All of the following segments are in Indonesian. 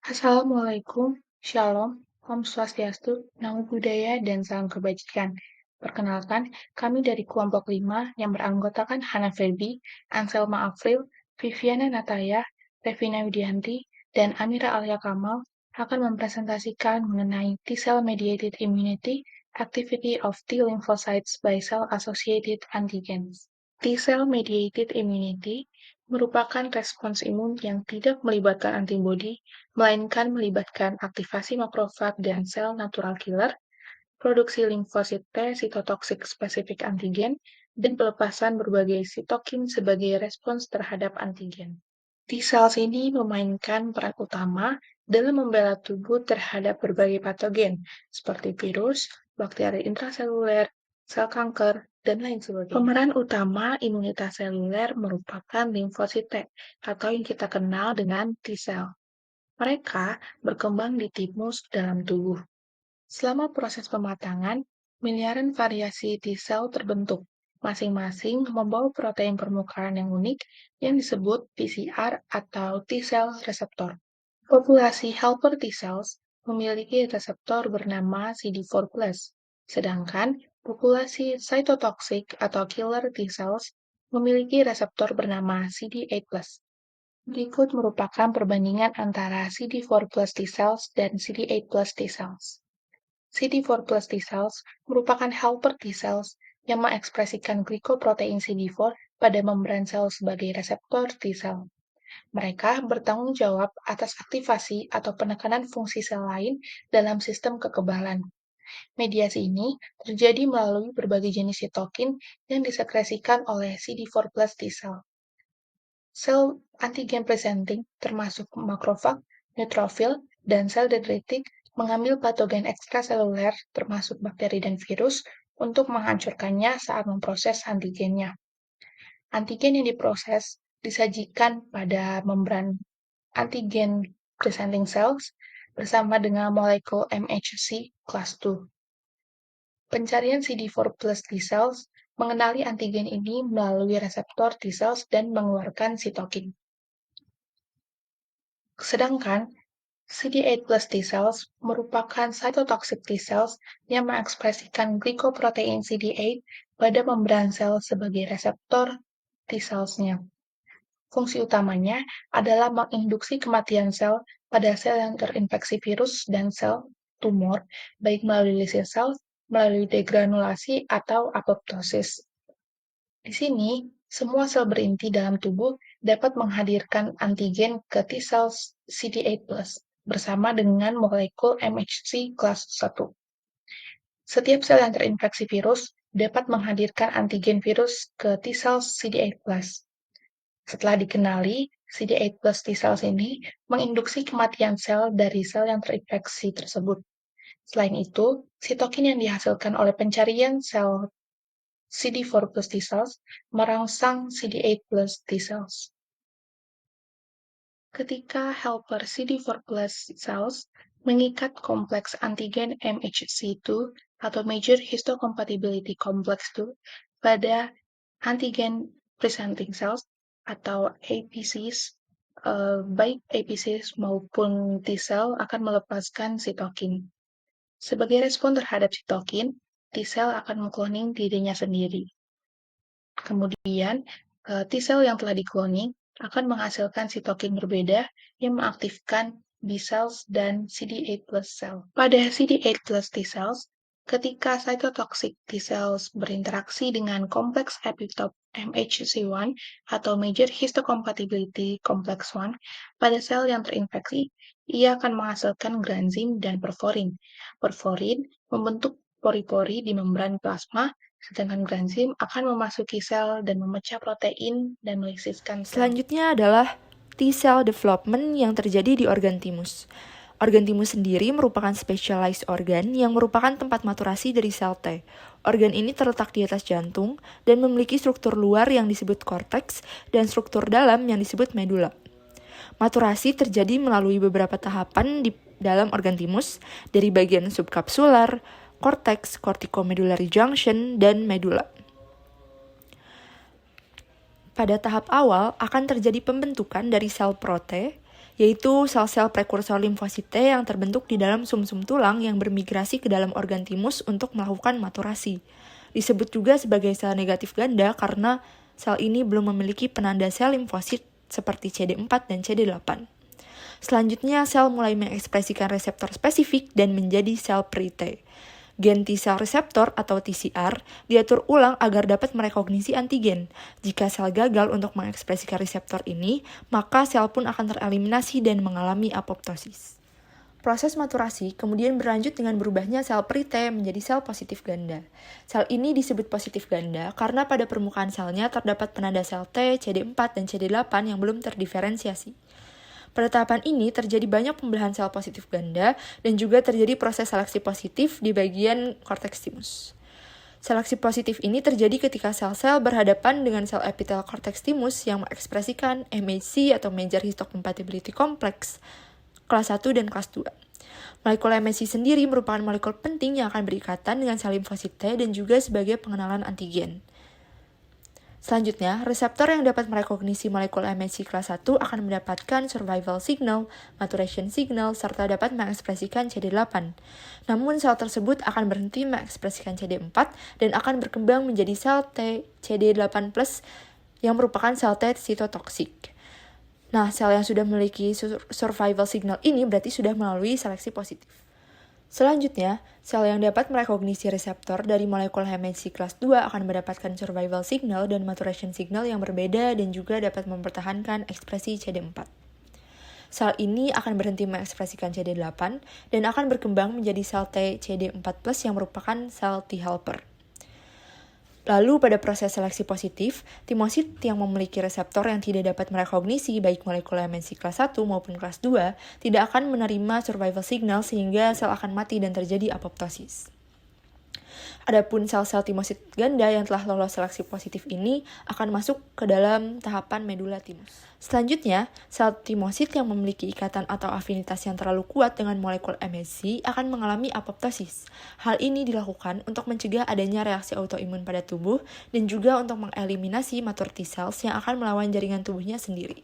Assalamualaikum, Shalom, Om Swastiastu, Namo Buddhaya, dan salam kebajikan. Perkenalkan, kami dari kelompok 5 yang beranggotakan Hana Febi, Anselma Afril, Viviana Nataya, Revina Widianti, dan Amira Alia Kamal akan mempresentasikan mengenai T-cell mediated immunity, activity of T lymphocytes by cell-associated antigens. T-cell mediated immunity merupakan respons imun yang tidak melibatkan antibodi, melainkan melibatkan aktivasi makrofag dan sel natural killer, produksi limfosit T sitotoksik spesifik antigen, dan pelepasan berbagai sitokin sebagai respons terhadap antigen. T-cells ini memainkan peran utama dalam membela tubuh terhadap berbagai patogen, seperti virus, bakteri intraseluler, sel kanker, dan lain sebagainya. Pemeran utama imunitas seluler merupakan limfosit T, atau yang kita kenal dengan T-cell. Mereka berkembang di timus dalam tubuh. Selama proses pematangan, miliaran variasi T-cell terbentuk, masing-masing membawa protein permukaan yang unik yang disebut TCR atau T-cell receptor. Populasi helper T-cells memiliki reseptor bernama CD4+, sedangkan populasi cytotoxic atau killer T-cells memiliki reseptor bernama CD8+. Berikut merupakan perbandingan antara CD4+ T-cells dan CD8+ T-cells. CD4+ T-cells merupakan helper T-cells yang mengekspresikan glikoprotein CD4 pada membran sel sebagai reseptor T-cell. Mereka bertanggung jawab atas aktivasi atau penekanan fungsi sel lain dalam sistem kekebalan. Mediasi ini terjadi melalui berbagai jenis sitokin yang disekresikan oleh CD4+ T-cell. Sel antigen presenting, termasuk makrofag, neutrofil, dan sel dendritik, mengambil patogen ekstraseluler, termasuk bakteri dan virus, untuk menghancurkannya saat memproses antigennya. Antigen yang diproses disajikan pada membran antigen presenting cells bersama dengan molekul MHC class II. Pencarian CD4+ T-cells mengenali antigen ini melalui reseptor T-cells dan mengeluarkan sitokin. Sedangkan CD8+ T-cells merupakan cytotoxic T-cells yang mengekspresikan glikoprotein CD8 pada membran sel sebagai reseptor T-cells-nya. Fungsi utamanya adalah menginduksi kematian sel pada sel yang terinfeksi virus dan sel tumor, baik melalui lysis cell, melalui degranulasi, atau apoptosis. Di sini, semua sel berinti dalam tubuh dapat menghadirkan antigen ke T-cell CD8+, bersama dengan molekul MHC kelas 1. Setiap sel yang terinfeksi virus dapat menghadirkan antigen virus ke T-cell CD8+. Setelah dikenali, CD8+ T-cells ini menginduksi kematian sel dari sel yang terinfeksi tersebut. Selain itu, sitokin yang dihasilkan oleh pencarian sel CD4+ T-cells merangsang CD8+ T-cells. Ketika helper CD4+ cells mengikat kompleks antigen MHC2 atau Major Histocompatibility Complex 2 pada antigen presenting cells atau APCs, baik APCs maupun T-cell akan melepaskan sitokin. Sebagai respon terhadap sitokin, T-cell akan mengkloning dirinya sendiri. Kemudian, T-cell yang telah dikloning akan menghasilkan sitokin berbeda yang mengaktifkan B-cells dan CD8+ cell. Pada CD8+ T-cells, ketika cytotoxic T-cells berinteraksi dengan kompleks epitope MHC1 atau Major Histocompatibility Complex 1 pada sel yang terinfeksi, ia akan menghasilkan granzim dan perforin. Perforin membentuk pori-pori di membran plasma, sedangkan granzim akan memasuki sel dan memecah protein dan melisiskan sel. Selanjutnya adalah T-cell development yang terjadi di organ timus. Organ timus sendiri merupakan specialized organ yang merupakan tempat maturasi dari sel T. Organ ini terletak di atas jantung dan memiliki struktur luar yang disebut korteks dan struktur dalam yang disebut medula. Maturasi terjadi melalui beberapa tahapan di dalam organ timus, dari bagian subkapsular, korteks, corticomedullary junction, dan medula. Pada tahap awal akan terjadi pembentukan dari sel prote yaitu sel-sel prekursor limfosit T yang terbentuk di dalam sumsum tulang yang bermigrasi ke dalam organ timus untuk melakukan maturasi. Disebut juga sebagai sel negatif ganda karena sel ini belum memiliki penanda sel limfosit seperti CD4 dan CD8. Selanjutnya, sel mulai mengekspresikan reseptor spesifik dan menjadi sel pre-T. Gen T-cell receptor atau TCR diatur ulang agar dapat merekognisi antigen. Jika sel gagal untuk mengekspresikan reseptor ini, maka sel pun akan tereliminasi dan mengalami apoptosis. Proses maturasi kemudian berlanjut dengan berubahnya sel pre-T menjadi sel positif ganda. Sel ini disebut positif ganda karena pada permukaan selnya terdapat penanda sel T, CD4, dan CD8 yang belum terdiferensiasi. Pada tahapan ini terjadi banyak pembelahan sel positif ganda dan juga terjadi proses seleksi positif di bagian korteks timus. Seleksi positif ini terjadi ketika sel-sel berhadapan dengan sel epitel korteks timus yang mengekspresikan MHC atau Major Histocompatibility Complex kelas 1 dan kelas 2. Molekul MHC sendiri merupakan molekul penting yang akan berikatan dengan sel limfosit T dan juga sebagai pengenalan antigen. Selanjutnya, reseptor yang dapat merekognisi molekul MHC kelas 1 akan mendapatkan survival signal, maturation signal, serta dapat mengekspresikan CD8. Namun, sel tersebut akan berhenti mengekspresikan CD4 dan akan berkembang menjadi sel T CD8+ yang merupakan sel T sitotoksik. Nah, sel yang sudah memiliki survival signal ini berarti sudah melalui seleksi positif. Selanjutnya, sel yang dapat merekognisi reseptor dari molekul MHC kelas 2 akan mendapatkan survival signal dan maturation signal yang berbeda dan juga dapat mempertahankan ekspresi CD4. Sel ini akan berhenti mengekspresikan CD8 dan akan berkembang menjadi sel T CD4+ yang merupakan sel T helper. Lalu pada proses seleksi positif, timosit yang memiliki reseptor yang tidak dapat merekognisi baik molekul MHC kelas 1 maupun kelas 2 tidak akan menerima survival signal sehingga sel akan mati dan terjadi apoptosis. Adapun sel-sel timosit ganda yang telah lolos seleksi positif ini akan masuk ke dalam tahapan medula timus. Selanjutnya, sel timosit yang memiliki ikatan atau afinitas yang terlalu kuat dengan molekul MHC akan mengalami apoptosis. Hal ini dilakukan untuk mencegah adanya reaksi autoimun pada tubuh dan juga untuk mengeliminasi mature T cells yang akan melawan jaringan tubuhnya sendiri.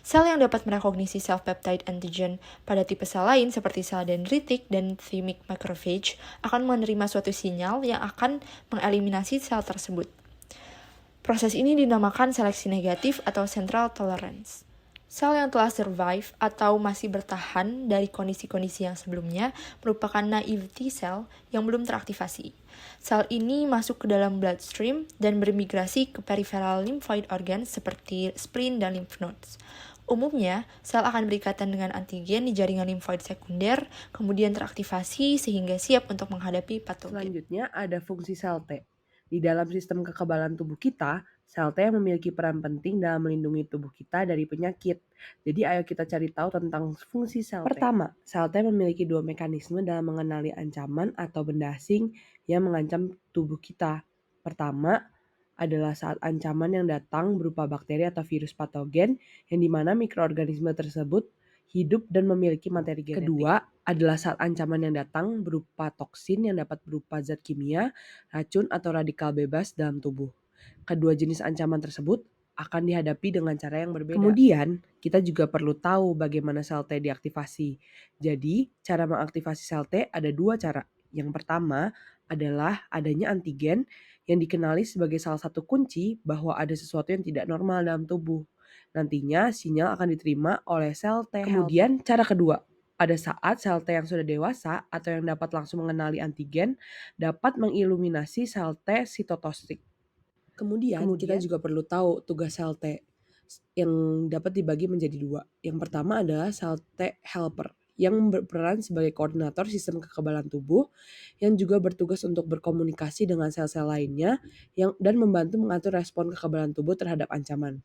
Sel yang dapat merekognisi self-peptide antigen pada tipe sel lain seperti sel dendritik dan thymic macrophage akan menerima suatu sinyal yang akan mengeliminasi sel tersebut. Proses ini dinamakan seleksi negatif atau central tolerance. Sel yang telah survive atau masih bertahan dari kondisi-kondisi yang sebelumnya merupakan naive T cell yang belum teraktivasi. Sel ini masuk ke dalam bloodstream dan bermigrasi ke peripheral lymphoid organs seperti spleen dan lymph nodes. Umumnya, sel akan berikatan dengan antigen di jaringan limfoid sekunder, kemudian teraktivasi sehingga siap untuk menghadapi patogen. Selanjutnya ada fungsi sel T. Di dalam sistem kekebalan tubuh kita, sel T memiliki peran penting dalam melindungi tubuh kita dari penyakit. Jadi ayo kita cari tahu tentang fungsi sel T. Pertama, sel T memiliki dua mekanisme dalam mengenali ancaman atau benda asing yang mengancam tubuh kita. Pertama, adalah saat ancaman yang datang berupa bakteri atau virus patogen yang dimana mikroorganisme tersebut hidup dan memiliki materi genetik. Kedua adalah saat ancaman yang datang berupa toksin yang dapat berupa zat kimia, racun atau radikal bebas dalam tubuh. Kedua jenis ancaman tersebut akan dihadapi dengan cara yang berbeda. Kemudian, kita juga perlu tahu bagaimana sel T diaktifasi. Jadi, cara mengaktifasi sel T ada dua cara. Yang pertama adalah adanya antigen yang dikenali sebagai salah satu kunci bahwa ada sesuatu yang tidak normal dalam tubuh. Nantinya sinyal akan diterima oleh sel T. Kemudian cara kedua, pada saat sel T yang sudah dewasa atau yang dapat langsung mengenali antigen dapat mengiluminasi sel T sitotoksik. Kemudian kita juga perlu tahu tugas sel T yang dapat dibagi menjadi dua. Yang pertama adalah sel T helper yang berperan sebagai koordinator sistem kekebalan tubuh yang juga bertugas untuk berkomunikasi dengan sel-sel lainnya dan membantu mengatur respon kekebalan tubuh terhadap ancaman.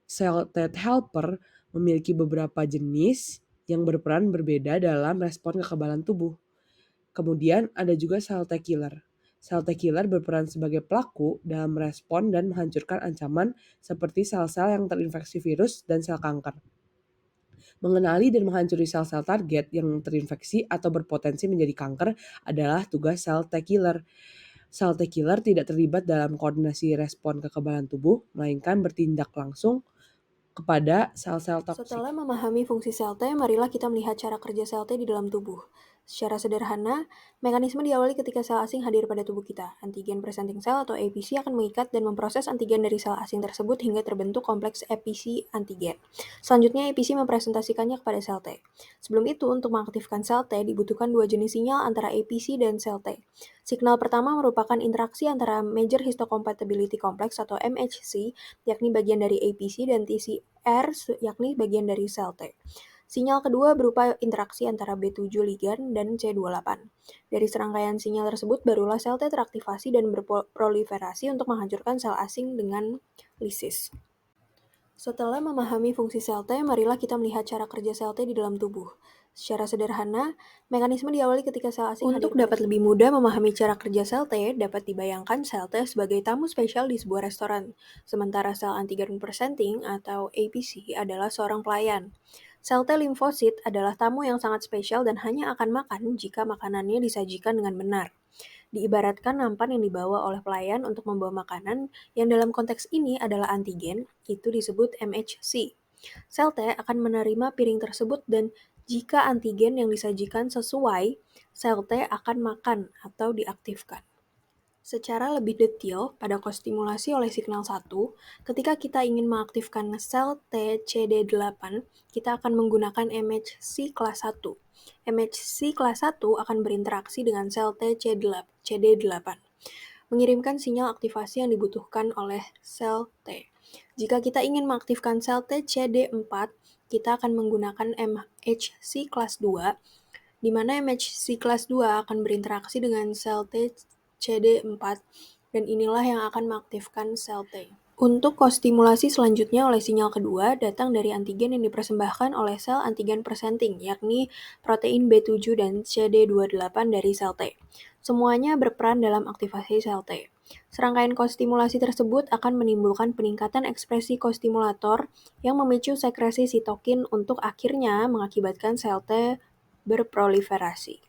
Sel T helper memiliki beberapa jenis yang berperan berbeda dalam respon kekebalan tubuh. Kemudian ada juga sel T killer. Sel T killer berperan sebagai pelaku dalam respon dan menghancurkan ancaman seperti sel-sel yang terinfeksi virus dan sel kanker. Mengenali dan menghancuri sel-sel target yang terinfeksi atau berpotensi menjadi kanker adalah tugas sel T killer. Sel T killer tidak terlibat dalam koordinasi respon kekebalan tubuh, melainkan bertindak langsung kepada sel-sel toksik. Setelah memahami fungsi sel T, marilah kita melihat cara kerja sel T di dalam tubuh. Secara sederhana, mekanisme diawali ketika sel asing hadir pada tubuh kita. Antigen presenting cell atau APC akan mengikat dan memproses antigen dari sel asing tersebut hingga terbentuk kompleks APC antigen. Selanjutnya, APC mempresentasikannya kepada sel T. Sebelum itu, untuk mengaktifkan sel T, dibutuhkan dua jenis sinyal antara APC dan sel T. Signal pertama merupakan interaksi antara Major Histocompatibility Complex atau MHC, yakni bagian dari APC, dan TCR, yakni bagian dari sel T. Sinyal kedua berupa interaksi antara B7 ligan dan C28. Dari serangkaian sinyal tersebut, barulah sel T teraktivasi dan berproliferasi untuk menghancurkan sel asing dengan lisis. Setelah memahami fungsi sel T, marilah kita melihat cara kerja sel T di dalam tubuh. Secara sederhana, mekanisme diawali ketika sel asing hadir. Untuk dapat lebih mudah memahami cara kerja sel T, dapat dibayangkan sel T sebagai tamu spesial di sebuah restoran, sementara sel antigen presenting atau APC adalah seorang pelayan. Sel T limfosit adalah tamu yang sangat spesial dan hanya akan makan jika makanannya disajikan dengan benar. Diibaratkan nampan yang dibawa oleh pelayan untuk membawa makanan yang dalam konteks ini adalah antigen, itu disebut MHC. Sel T akan menerima piring tersebut dan jika antigen yang disajikan sesuai, sel T akan makan atau diaktifkan. Secara lebih detail, pada kostimulasi oleh signal 1, ketika kita ingin mengaktifkan sel T CD8, kita akan menggunakan MHC kelas 1. MHC kelas 1 akan berinteraksi dengan sel T CD8, mengirimkan sinyal aktivasi yang dibutuhkan oleh sel T. Jika kita ingin mengaktifkan sel T CD4, kita akan menggunakan MHC kelas 2, di mana MHC kelas 2 akan berinteraksi dengan sel T CD4, dan inilah yang akan mengaktifkan sel T. Untuk kostimulasi selanjutnya oleh sinyal kedua datang dari antigen yang dipersembahkan oleh sel antigen presenting, yakni protein B7 dan CD28 dari sel T. Semuanya berperan dalam aktivasi sel T. Serangkaian kostimulasi tersebut akan menimbulkan peningkatan ekspresi kostimulator yang memicu sekresi sitokin untuk akhirnya mengakibatkan sel T berproliferasi.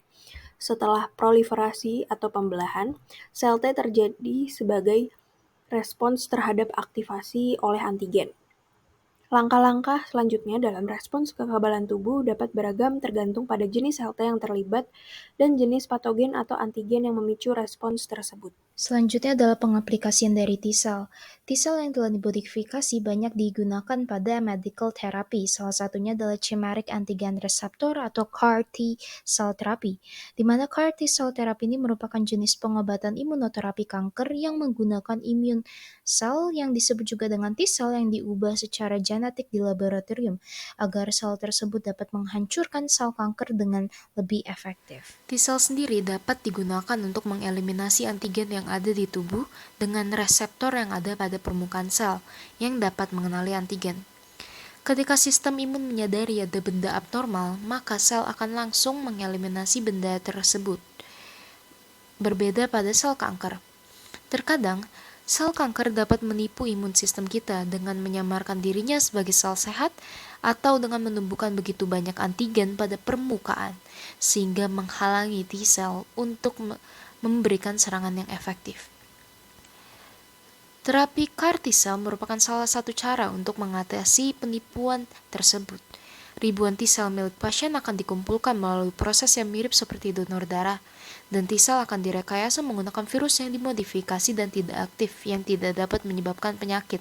Setelah proliferasi atau pembelahan, sel T terjadi sebagai respons terhadap aktivasi oleh antigen. Langkah-langkah selanjutnya dalam respons kekebalan tubuh dapat beragam tergantung pada jenis sel T yang terlibat dan jenis patogen atau antigen yang memicu respons tersebut. Selanjutnya adalah pengaplikasian dari T-cell. T-cell yang telah dimodifikasi banyak digunakan pada medical therapy. Salah satunya adalah chimeric antigen receptor atau CAR T-cell therapy, di mana CAR T-cell therapy ini merupakan jenis pengobatan imunoterapi kanker yang menggunakan imun sel yang disebut juga dengan T-cell yang diubah secara genetik di laboratorium agar sel tersebut dapat menghancurkan sel kanker dengan lebih efektif. T-cell sendiri dapat digunakan untuk mengeliminasi antigen yang ada di tubuh dengan reseptor yang ada pada permukaan sel yang dapat mengenali antigen. Ketika sistem imun menyadari ada benda abnormal, maka sel akan langsung mengeliminasi benda tersebut. Berbeda pada sel kanker. Terkadang, sel kanker dapat menipu imun sistem kita dengan menyamarkan dirinya sebagai sel sehat atau dengan menumbuhkan begitu banyak antigen pada permukaan, sehingga menghalangi T-cell untuk memberikan serangan yang efektif. Terapi CAR T-cell merupakan salah satu cara untuk mengatasi penipuan tersebut. Ribuan T-cell milik pasien akan dikumpulkan melalui proses yang mirip seperti donor darah, dan T-cell akan direkayasa menggunakan virus yang dimodifikasi dan tidak aktif yang tidak dapat menyebabkan penyakit,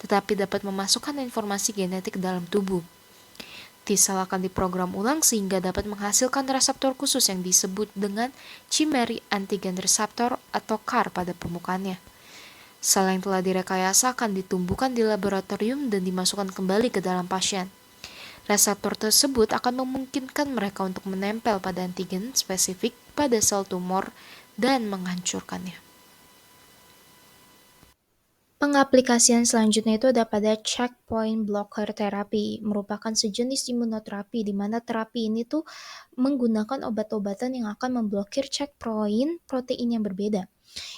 tetapi dapat memasukkan informasi genetik ke dalam tubuh. T-cell akan diprogram ulang sehingga dapat menghasilkan reseptor khusus yang disebut dengan chimeric antigen receptor atau CAR pada permukaannya. Sel yang telah direkayasa akan ditumbuhkan di laboratorium dan dimasukkan kembali ke dalam pasien. Reseptor tersebut akan memungkinkan mereka untuk menempel pada antigen spesifik pada sel tumor dan menghancurkannya. Pengaplikasian selanjutnya itu ada pada checkpoint blocker therapy, merupakan sejenis imunoterapi di mana terapi ini tuh menggunakan obat-obatan yang akan memblokir checkpoint protein yang berbeda.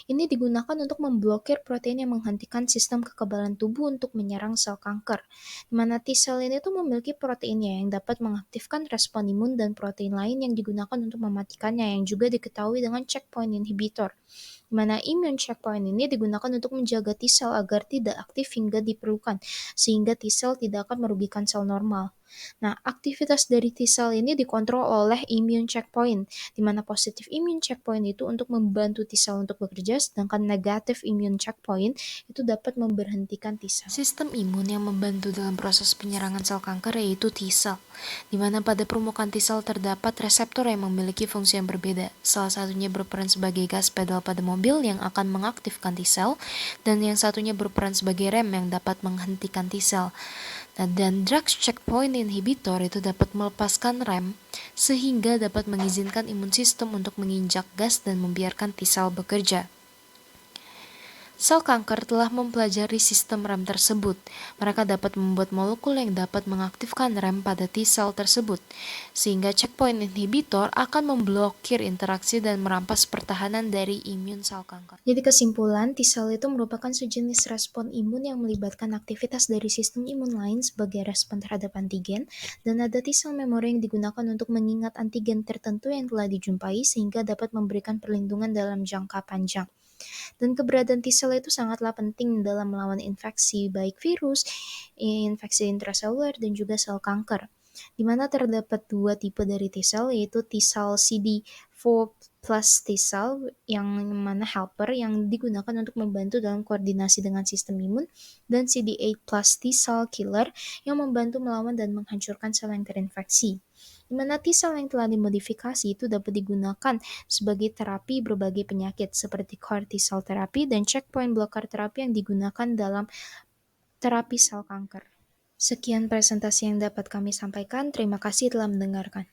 Ini digunakan untuk memblokir protein yang menghentikan sistem kekebalan tubuh untuk menyerang sel kanker, di mana T-cell ini tuh memiliki proteinnya yang dapat mengaktifkan respon imun dan protein lain yang digunakan untuk mematikannya yang juga diketahui dengan checkpoint inhibitor. di mana immune checkpoint ini digunakan untuk menjaga T-cell agar tidak aktif hingga diperlukan, sehingga T-cell tidak akan merugikan sel normal. Nah, aktivitas dari T-cell ini dikontrol oleh immune checkpoint, di mana positif immune checkpoint itu untuk membantu T-cell untuk bekerja, sedangkan negatif immune checkpoint itu dapat memberhentikan T-cell. Sistem imun yang membantu dalam proses penyerangan sel kanker yaitu T-cell, di mana pada permukaan T-cell terdapat reseptor yang memiliki fungsi yang berbeda. Salah satunya berperan sebagai gas pedal pada mobil yang akan mengaktifkan T-cell, dan yang satunya berperan sebagai rem yang dapat menghentikan T-cell. Nah, dan drugs checkpoint inhibitor itu dapat melepaskan rem sehingga dapat mengizinkan imun sistem untuk menginjak gas dan membiarkan T-cell bekerja. Sel kanker telah mempelajari sistem rem tersebut. Mereka dapat membuat molekul yang dapat mengaktifkan rem pada T-cell tersebut, sehingga checkpoint inhibitor akan memblokir interaksi dan merampas pertahanan dari imun sel kanker. Jadi kesimpulan, T-cell itu merupakan sejenis respon imun yang melibatkan aktivitas dari sistem imun lain sebagai respon terhadap antigen, dan ada T-cell memory yang digunakan untuk mengingat antigen tertentu yang telah dijumpai sehingga dapat memberikan perlindungan dalam jangka panjang. Dan keberadaan T-cell itu sangatlah penting dalam melawan infeksi, baik virus, infeksi intraseluler, dan juga sel kanker. Di mana terdapat dua tipe dari T-cell, yaitu T-cell CD4 plus T-cell yang mana helper yang digunakan untuk membantu dalam koordinasi dengan sistem imun, dan CD8 plus T-cell killer yang membantu melawan dan menghancurkan sel yang terinfeksi. Di mana T-cell yang telah dimodifikasi itu dapat digunakan sebagai terapi berbagai penyakit seperti CAR T-cell terapi dan checkpoint blocker terapi yang digunakan dalam terapi sel kanker. Sekian presentasi yang dapat kami sampaikan. Terima kasih telah mendengarkan.